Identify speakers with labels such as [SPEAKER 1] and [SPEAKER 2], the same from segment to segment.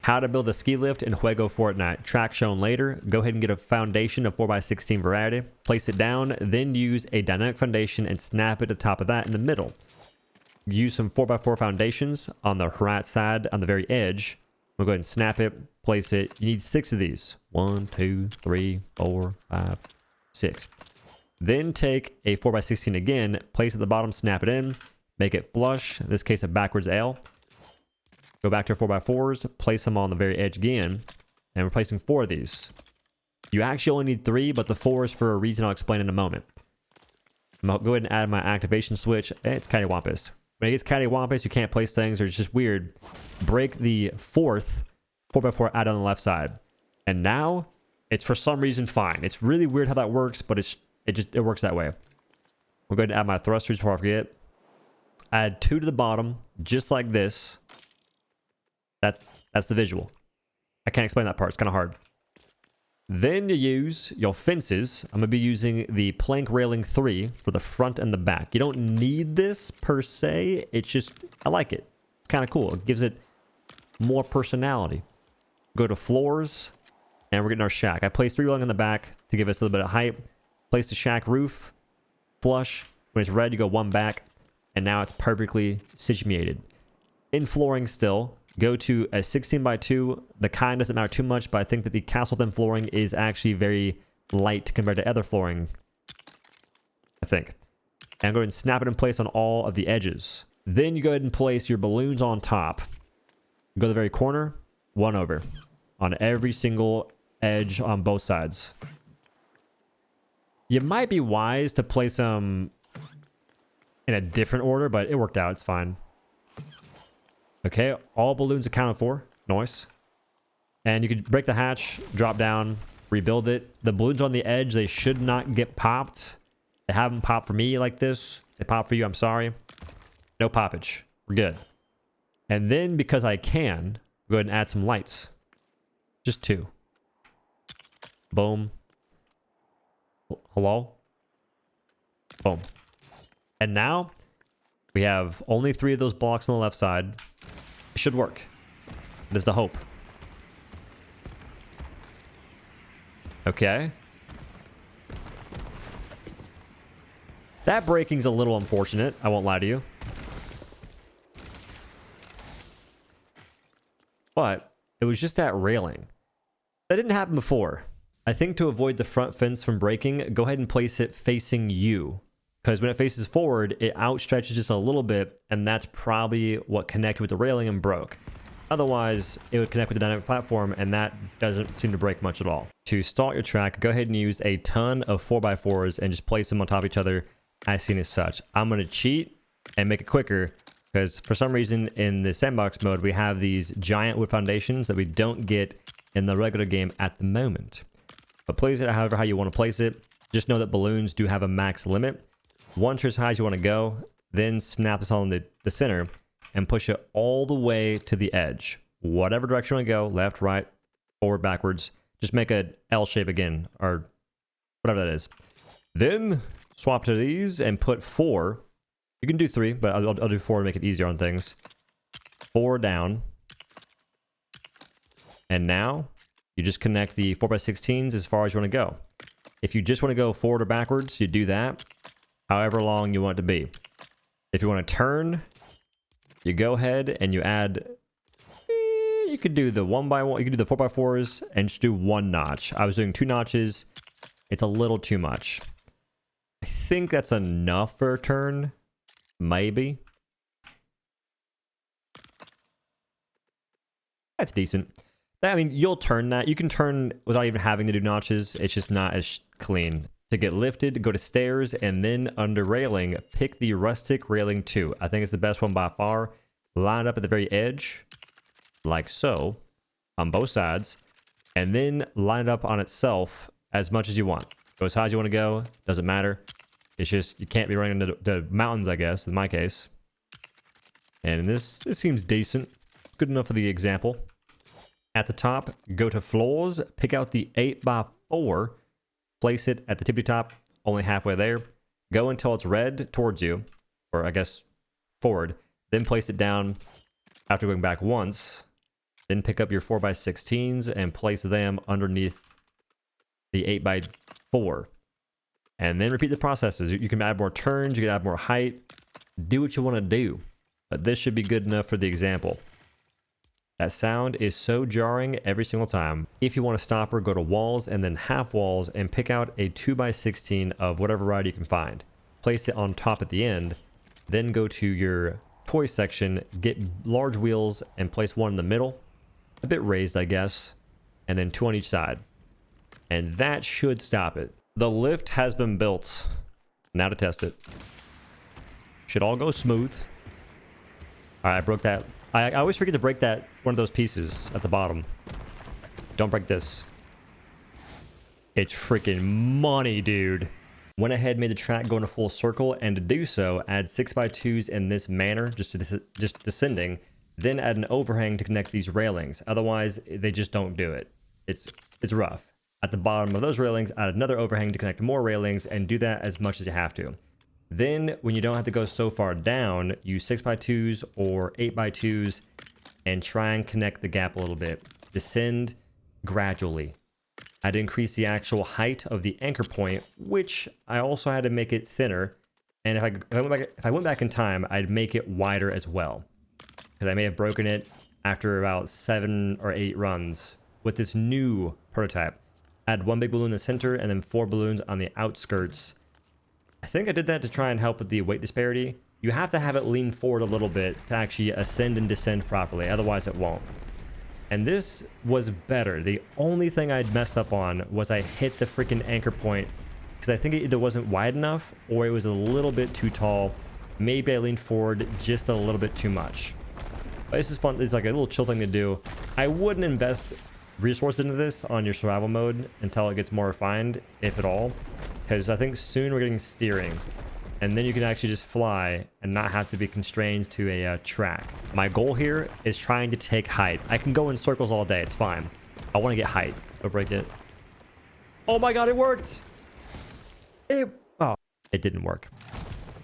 [SPEAKER 1] How to build a ski lift in Lego Fortnite. Track shown later. Go ahead and get a foundation of 4x16 variety. Place it down, then use a dynamic foundation and snap it to the top of that in the middle. Use some 4x4 foundations on the right side on the very edge. We'll go ahead and snap it, place it. You need 6 of these. 1, 2, 3, 4, 5, 6. Then take a 4x16 again, place it at the bottom, snap it in, make it flush, in this case a backwards L. Go back to your 4x4s, place them on the very edge again, and we're placing 4 of these. You actually only need 3, but the 4 is for a reason I'll explain in a moment. I'm going to go ahead and add my activation switch. It's cattywampus. When it gets cattywampus, you can't place things, or it's just weird. Break the 4th 4x4 out on the left side. And now, it's for some reason fine. It's really weird how that works, but it works that way. We'll go ahead and add my thrusters before I forget. Add 2 to the bottom, just like this. That's the visual. I can't explain that part. It's kind of hard. Then you use your fences. I'm going to be using the plank railing 3 for the front and the back. You don't need this per se. It's just, I like it. It's kind of cool. It gives it more personality. Go to floors, and we're getting our shack. I placed 3 along in the back to give us a little bit of height. Place the shack roof, flush. When it's red, you go 1 back, and now it's perfectly situated. In flooring still, go to a 16x2. The kind doesn't matter too much, but I think that the castle thin flooring is actually very light compared to other flooring, I think. And go ahead and snap it in place on all of the edges. Then you go ahead and place your balloons on top. Go to the very corner, 1 over on every single edge on both sides. You might be wise to place them in a different order, but it worked out. It's fine. Okay, all balloons accounted for. Nice. And you can break the hatch, drop down, rebuild it. The balloons on the edge, they should not get popped. They haven't popped for me like this. They popped for you, I'm sorry. No poppage. We're good. And then, because I can, go ahead and add some lights. Just 2. Boom. Hello? Boom. And now, we have only 3 of those blocks on the left side. It should work. There's the hope. Okay. That breaking's a little unfortunate. I won't lie to you. But it was just that railing. That didn't happen before. I think to avoid the front fence from breaking, go ahead and place it facing you. Because when it faces forward, it outstretches just a little bit, and that's probably what connected with the railing and broke. Otherwise, it would connect with the dynamic platform, and that doesn't seem to break much at all. To start your track, go ahead and use a ton of 4x4s and just place them on top of each other as seen as such. I'm going to cheat and make it quicker, because for some reason in the sandbox mode, we have these giant wood foundations that we don't get in the regular game at the moment. But place it however how you want to place it. Just know that balloons do have a max limit. Once you're as high as you want to go, then snap this on the center and push it all the way to the edge. Whatever direction you want to go, left, right, forward, backwards. Just make a L shape again, or whatever that is. Then swap to these and put 4. You can do 3, but I'll do 4 to make it easier on things. 4 down. And now you just connect the 4x16s as far as you want to go. If you just want to go forward or backwards, you do that. However long you want it to be. If you want to turn, you go ahead and you add, you could do the 1x1, you could do the 4x4s and just do 1 notch. I was doing 2 notches. It's a little too much. I think that's enough for a turn. Maybe. That's decent. I mean, you'll turn that. You can turn without even having to do notches. It's just not as clean. To get lifted, go to stairs, and then under railing, pick the rustic railing 2. I think it's the best one by far. Line it up at the very edge, like so, on both sides, and then line it up on itself as much as you want. Go as high as you want to go, doesn't matter. It's just, you can't be running into the mountains, I guess, in my case. And this seems decent. Good enough for the example. At the top, go to floors, pick out the 8x4, place it at the tippy top, only halfway there. Go until it's red towards you, or I guess forward. Then place it down after going back once. Then pick up your 4x16s and place them underneath the 8x4. And then repeat the processes. You can add more turns, you can add more height. Do what you want to do. But this should be good enough for the example. That sound is so jarring every single time. If you want to stop her, go to walls and then half walls and pick out a 2x16 of whatever ride you can find. Place it on top at the end. Then go to your toy section, get large wheels and place one in the middle. A bit raised, I guess. And then 2 on each side. And that should stop it. The lift has been built. Now to test it. Should all go smooth. All right, I broke that. I always forget to break that one of those pieces at the bottom. Don't break this. It's freaking money, dude. Went ahead, made the track go in a full circle, and to do so, add 6x2s in this manner, just descending, then add an overhang to connect these railings. Otherwise, they just don't do it. It's rough. At the bottom of those railings, add another overhang to connect more railings, and do that as much as you have to. Then, when you don't have to go so far down, use 6x2s or 8x2s and try and connect the gap a little bit. Descend gradually. I'd increase the actual height of the anchor point, which I also had to make it thinner. And if I went back in time, I'd make it wider as well. Because I may have broken it after about 7 or 8 runs with this new prototype. Add 1 big balloon in the center and then 4 balloons on the outskirts. I think I did that to try and help with the weight disparity. You have to have it lean forward a little bit to actually ascend and descend properly, otherwise it won't. And this was better. The only thing I'd messed up on was I hit the freaking anchor point because I think it either wasn't wide enough or it was a little bit too tall. Maybe I leaned forward just a little bit too much. But this is fun. It's like a little chill thing to do. I wouldn't invest resources into this on your survival mode until it gets more refined, if at all. Because I think soon we're getting steering. And then you can actually just fly and not have to be constrained to a track. My goal here is trying to take height. I can go in circles all day. It's fine. I want to get height. I'll break it. Oh my god, it worked! It didn't work.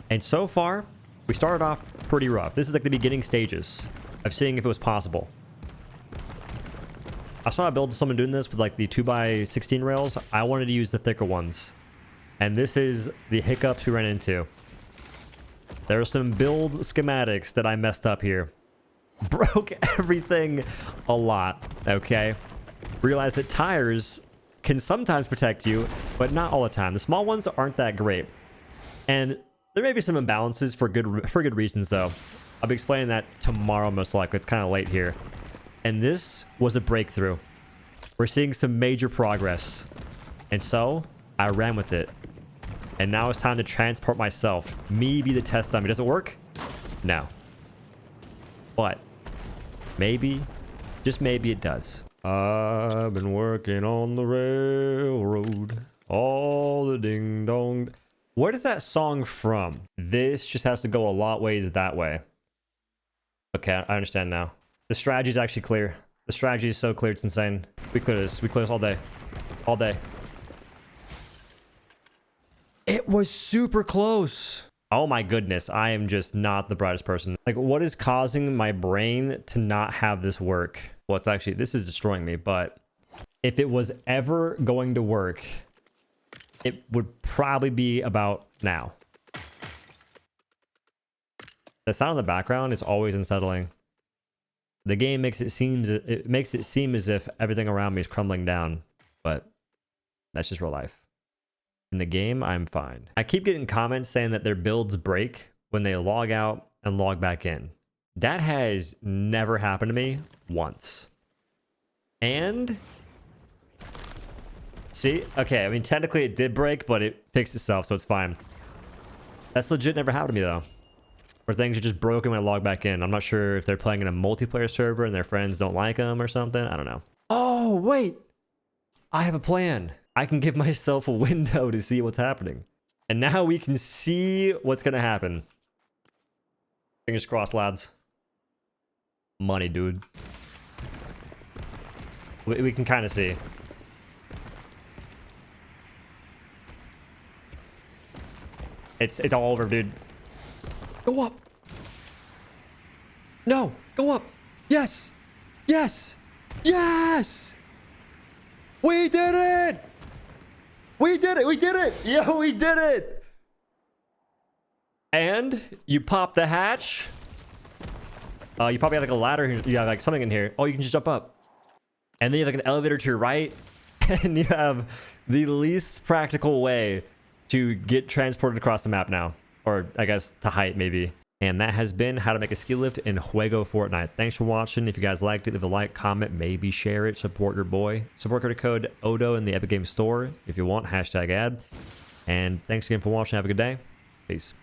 [SPEAKER 1] And so far, we started off pretty rough. This is like the beginning stages of seeing if it was possible. I saw a build of someone doing this with like the 2x16 rails. I wanted to use the thicker ones. And this is the hiccups we ran into. There are some build schematics that I messed up here. Broke everything a lot, okay? Realize that tires can sometimes protect you, but not all the time. The small ones aren't that great. And there may be some imbalances for good reasons, though. I'll be explaining that tomorrow, most likely. It's kind of late here. And this was a breakthrough. We're seeing some major progress. And so, I ran with it. And now it's time to transport myself. Me be the test dummy. Does it work? No. But maybe, just maybe it does. I've been working on the railroad. All the ding dong. Where is that song from? This just has to go a lot ways that way. Okay, I understand now. The strategy is actually clear. The strategy is so clear, it's insane. We clear this. We clear this all day. All day. It was super close. Oh my goodness, I am just not the brightest person. Like, what is causing my brain to not have this work? Well, it's actually, this is destroying me, but if it was ever going to work, it would probably be about now. The sound in the background is always unsettling. The game makes it seem as if everything around me is crumbling down, but that's just real life. In the game, I'm fine. I keep getting comments saying that their builds break when they log out and log back in. That has never happened to me once. And see, okay, I mean, technically it did break, but it fixed itself, so it's fine. That's legit never happened to me though. Where things are just broken when I log back in. I'm not sure if they're playing in a multiplayer server and their friends don't like them or something. I don't know. Oh, wait. I have a plan. I can give myself a window to see what's happening. And now we can see what's going to happen. Fingers crossed, lads. Money, dude. We can kind of see. It's all over, dude. Go up. No, go up. Yes. Yes. Yes! We did it! We did it! We did it! Yo, we did it! And you pop the hatch. You probably have like a ladder here. You have like something in here. Oh, you can just jump up. And then you have like an elevator to your right. And you have the least practical way to get transported across the map now. Or I guess to height maybe. And that has been how to make a ski lift in Lego Fortnite. Thanks for watching. If you guys liked it, leave a like, comment, maybe share it. Support your boy. Support creator code OhDough in the Epic Games Store if you want. #ad. And thanks again for watching. Have a good day. Peace.